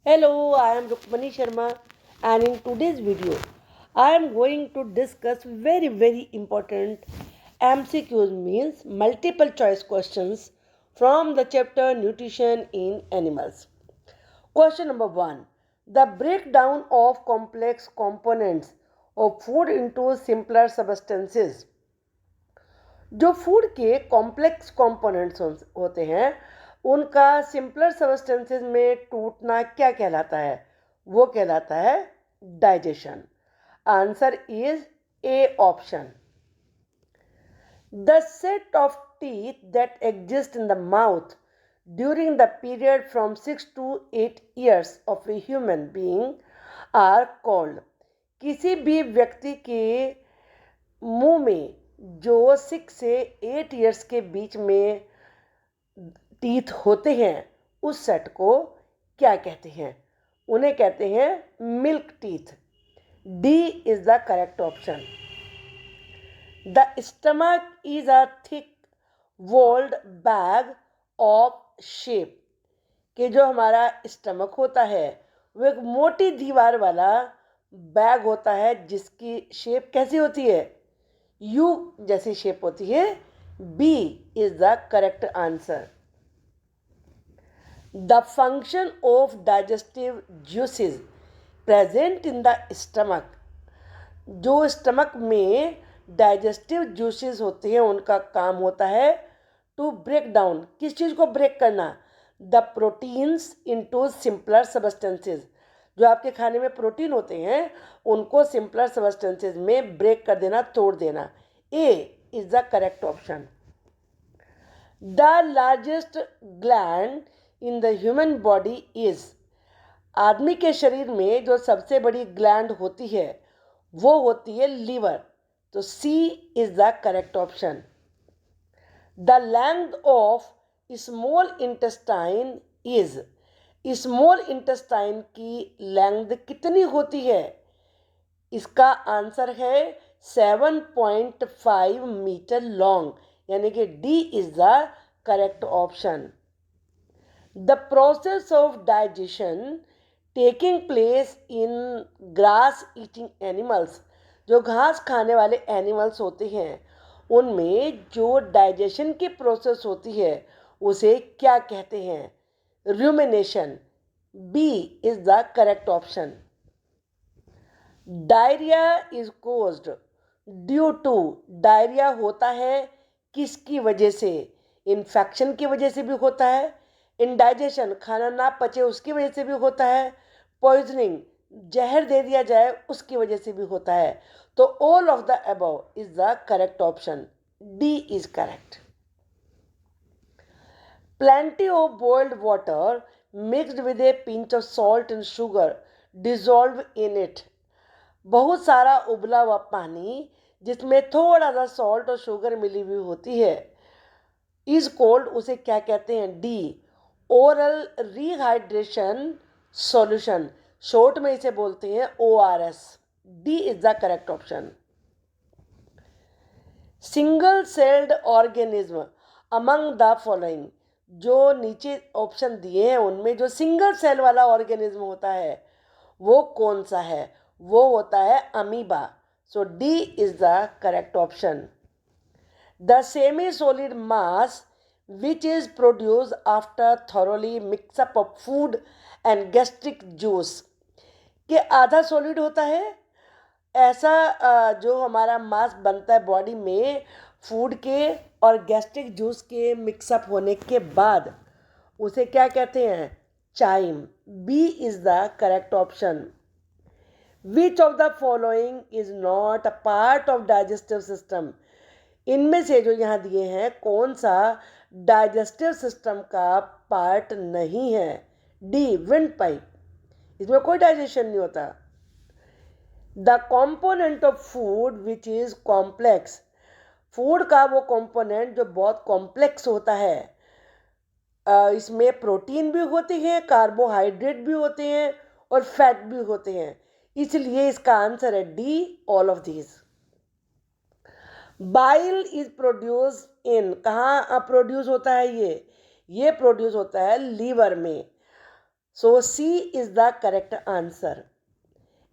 Hello, I am Rukmani Sharma, and in today's video I am going to discuss very important MCQs, means multiple choice questions from the chapter Nutrition in Animals. Question number 1. The breakdown of complex components of food into simpler substances. जो food के complex components होते हैं उनका simpler substances में टूटना क्या कहलाता है? वो कहलाता है digestion. Answer is A option. The set of teeth that exist in the mouth during the period from 6 to 8 years of a human being are called. किसी भी व्यक्ति के मुंह में जो 6 से 8 ईयर्स के बीच में टीथ होते हैं उस सेट को क्या कहते हैं? उन्हें कहते हैं milk teeth. D is the correct option. The stomach is a thick walled bag of shape. कि जो हमारा स्टमक होता है वो एक मोटी दीवार वाला बैग होता है जिसकी शेप कैसी होती है? यू जैसी शेप होती है. B is the correct answer. The function of digestive juices present in the stomach. जो स्टमक में डाइजेस्टिव जूसेस होते हैं उनका काम होता है टू ब्रेक डाउन. किस चीज़ को ब्रेक करना? The proteins into simpler substances. जो आपके खाने में प्रोटीन होते हैं उनको सिंपलर सबस्टेंसेस में ब्रेक कर देना, तोड़ देना. A is the correct option. The largest gland in the human body is. आदमी के शरीर में जो सबसे बड़ी ग्लैंड होती है वो होती है लीवर. तो C is the correct option. The length of small intestine is. Small intestine की लेंथ कितनी होती है? इसका आंसर है 7.5 मीटर लॉन्ग, यानी कि D is the correct option. The process of digestion taking place in grass eating animals. जो घास खाने वाले एनिमल्स होते हैं उनमें जो डाइजेशन की प्रोसेस होती है उसे क्या कहते हैं? rumination. B is the correct option. Diarrhoea is caused due to. Diarrhoea होता है किसकी वजह से? इन्फेक्शन की वजह से भी होता है. इंडाइजेशन, खाना ना पचे उसकी वजह से भी होता है. पॉइजनिंग, जहर दे दिया जाए उसकी वजह से भी होता है. तो all of the above is the correct option. D is correct. Plenty of boiled water mixed with a pinch of salt and sugar dissolve in it. बहुत सारा उबला हुआ पानी जिसमें थोड़ा सा सॉल्ट और शुगर मिली हुई होती है इज कोल्ड. उसे क्या कहते हैं? D oral rehydration solution. Short में इसे बोलते हैं ORS. D is the correct option. Single celled organism among the following. जो नीचे ऑप्शन दिए हैं उनमें जो सिंगल सेल वाला ऑर्गेनिज्म होता है वो कौन सा है? वो होता है amoeba. So D is the correct option. The semi solid mass which is produce after thoroughly mixup of food and gastric juice. कि आधा सॉलिड होता है ऐसा जो हमारा मास बनता है बॉडी में फूड के और गैस्ट्रिक जूस के मिक्सअप होने के बाद उसे क्या कहते हैं? Chyme. B is the correct option. Which of the following is not a part of digestive system. इनमें से जो यहाँ दिए हैं कौन सा डाइजेस्टिव सिस्टम का पार्ट नहीं है? D wind pipe. इसमें कोई डाइजेशन नहीं होता. The component of food which is complex. Food का वो कंपोनेंट जो बहुत कॉम्प्लेक्स होता है. इसमें प्रोटीन भी होते हैं, कार्बोहाइड्रेट भी होते हैं और फैट भी होते हैं. इसलिए इसका आंसर है D all of these. Bile is produce in. कहाँ प्रोड्यूस होता है ये प्रोड्यूस होता है लीवर में. So C is the correct answer.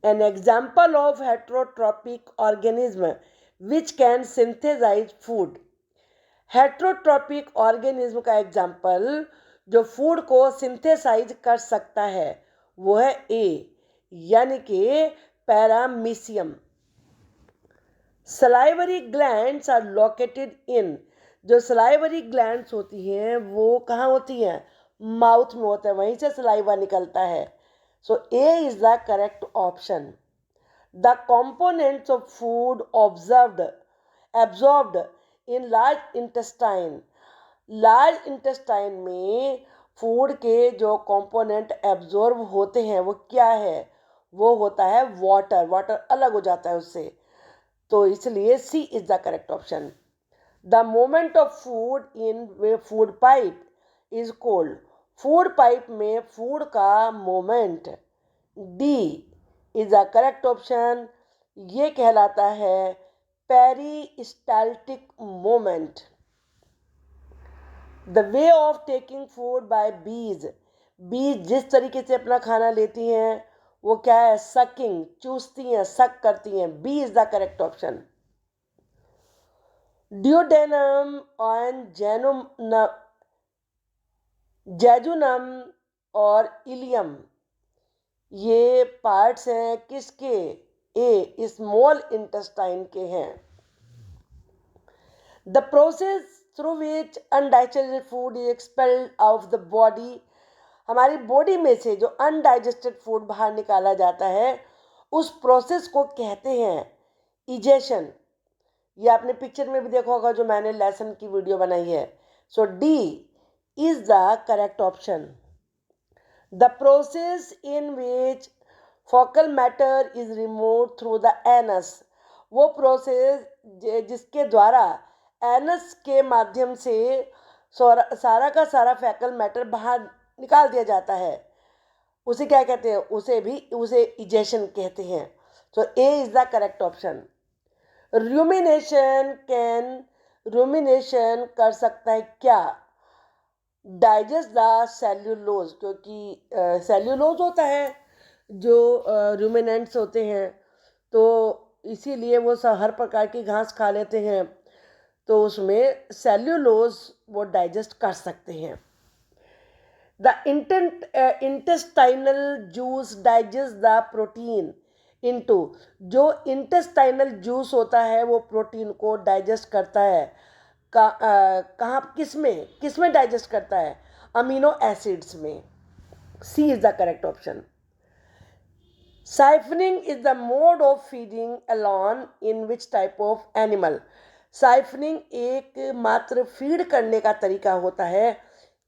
An example of heterotrophic organism which can synthesize food. Heterotrophic organism का एग्जाम्पल जो फूड को सिंथेसाइज कर सकता है वो है ए, यानी कि paramecium. Salivary glands are located in, जो सलाइवरी ग्लैंड्स होती हैं वो कहाँ होती हैं? माउथ में होता है, वहीं से सलाइवा निकलता है. So A is the correct option. The components of food absorbed in large intestine. Large intestine में फूड के जो कंपोनेंट एब्जॉर्ब होते हैं वो क्या है? वो होता है वाटर. वाटर अलग हो जाता है उससे, तो इसलिए C is the correct option. The moment of food in food pipe is cold. Food pipe में फूड का moment D is the correct option. ये कहलाता है peristaltic moment. The way of taking food by bees. Bees जिस तरीके से अपना खाना लेती हैं वो क्या है? सकिंग, चूसती हैं, सक करती हैं. B is the correct option. Duodenum and jejunum और इलियम ये पार्ट्स हैं किसके? ए, स्मॉल इंटेस्टाइन के हैं. The process through which undigested food is expelled out of the body. हमारी बॉडी में से जो अनडाइजेस्टेड फूड बाहर निकाला जाता है उस प्रोसेस को कहते हैं इजेशन. ये आपने पिक्चर में भी देखा होगा जो मैंने लेसन की वीडियो बनाई है. So D is the correct option. The process in which faecal matter is remove through the anus. वो प्रोसेस जिसके द्वारा एनस के माध्यम से सारा का सारा फैकल मैटर बाहर निकाल दिया जाता है, उसे क्या कहते हैं? उसे इजेशन कहते हैं. So A is the correct option. Rumination कर सकता है क्या? डाइजेस्ट द सेल्यूलोज, क्योंकि सेल्यूलोज होता है जो रूमिनेंट्स होते हैं, तो इसीलिए वो हर प्रकार की घास खा लेते हैं, तो उसमें सेल्यूलोज वो डाइजेस्ट कर सकते हैं. The intestinal juice digest the protein into. जो इंटेस्टाइनल जूस होता है वो प्रोटीन को डाइजेस्ट करता है. कहाँ किस में डाइजेस्ट करता है? अमीनो एसिड्स में. C is the correct option. Siphoning is the mode of feeding alone in which type of animal. Siphoning एक मात्र फीड करने का तरीका होता है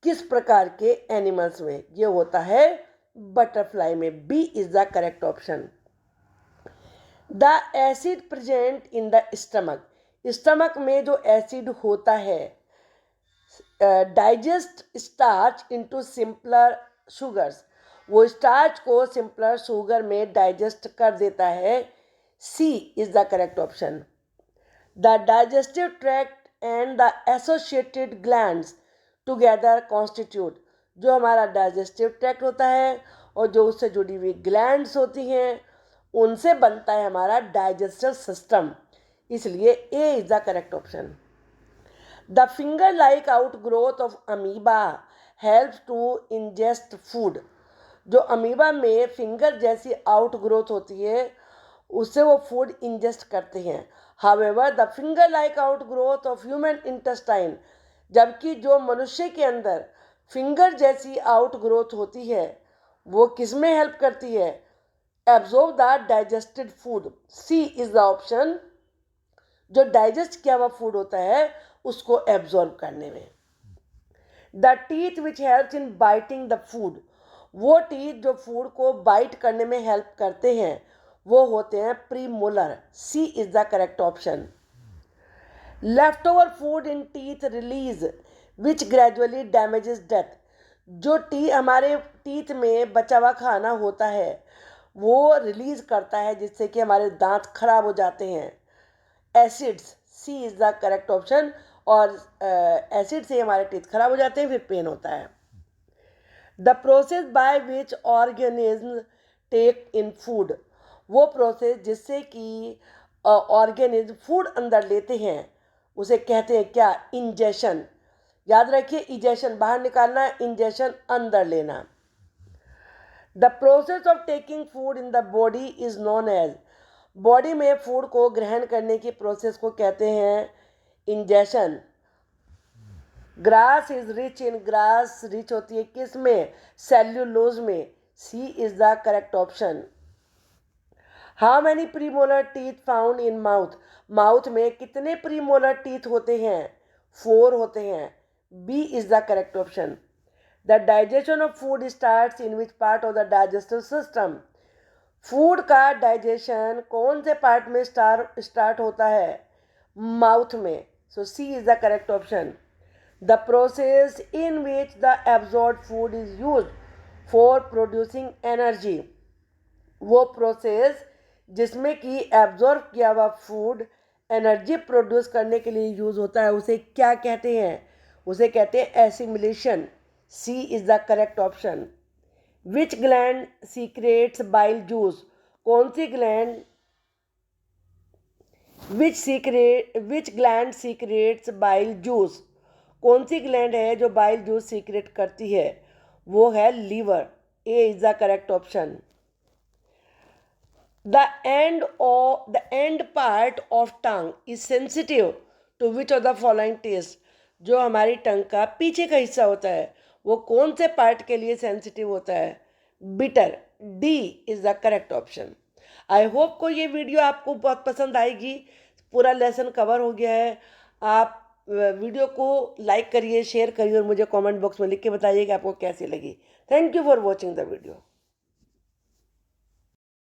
किस प्रकार के एनिमल्स में? ये होता है बटरफ्लाई में. B is the correct option. The acid present in the stomach. Stomach में जो एसिड होता है digest starch into simpler sugars. वो स्टार्च को सिंपलर शुगर में डाइजेस्ट कर देता है. C is the correct option. The digestive tract and the associated glands together constitute. जो हमारा डाइजेस्टिव ट्रैक्ट होता है और जो उससे जुड़ी हुई ग्लैंड्स होती हैं उनसे बनता है हमारा डाइजेस्टिव सिस्टम. इसलिए A is the correct option. The finger like outgrowth of amoeba help to ingest food. जो अमीबा में फिंगर जैसी आउट ग्रोथ होती है उससे वो फूड इंजेस्ट करते हैं. However the finger like outgrowth of human intestine, जबकि जो मनुष्य के अंदर फिंगर जैसी आउट ग्रोथ होती है वो किस में हेल्प करती है? Absorb the digested food. C is the option. जो डाइजेस्ट किया हुआ फूड होता है उसको एब्जॉर्ब करने में. The teeth which help in biting the food. वो टीथ जो फूड को बाइट करने में हेल्प करते हैं वो होते हैं premolar. C is the correct option. Left over food in teeth release which gradually damages teeth. जो हमारे टीथ में बचा हुआ खाना होता है वो रिलीज करता है जिससे कि हमारे दांत खराब हो जाते हैं. Acids. C is the correct option. और एसिड से हमारे टीथ खराब हो जाते हैं, फिर पेन होता है. The process by which organism take in food, वो प्रोसेस जिससे कि ऑर्गेनिज्म फूड अंदर लेते हैं उसे कहते हैं क्या? इंजेशन। याद रखिए, इंजेशन बाहर निकालना, इंजेशन अंदर लेना। The process of taking food in the body is known as, body में फूड को ग्रहण करने की प्रोसेस को कहते हैं ingestion. Grass is rich in, grass rich होती है किस में? सेल्यूलोज में। C is the correct option. How many premolar teeth found in mouth, mouth में कितने प्रीमोलर टीथ होते हैं? 4 होते हैं। B is the correct option. The digestion of food starts in which part of the digestive system, food का digestion कौन से part में स्टार्ट होता है? माउथ में। So C is the correct option. The process in which the absorb food is use for producing energy, वो process जिसमें कि एब्जॉर्ब किया हुआ फूड एनर्जी प्रोड्यूस करने के लिए यूज होता है उसे क्या कहते हैं? उसे कहते हैं assimilation. C is the correct option. Which gland secretes bile juice, कौन सी gland which gland secretes bile juice, कौन सी ग्लैंड है जो बाइल जूस सीक्रेट करती है? वो है liver. A is the correct option. The end part of tongue is sensitive to which of the following taste, जो हमारी टंग का पीछे का हिस्सा होता है वो कौन से पार्ट के लिए सेंसिटिव होता है? Bitter. D is the correct option. I hope को ये वीडियो आपको बहुत पसंद आएगी। पूरा लेसन कवर हो गया है। आप वीडियो को लाइक करिए, शेयर करिए और मुझे कमेंट बॉक्स में लिख के बताइए कि आपको कैसी लगी। Thank you for watching the video.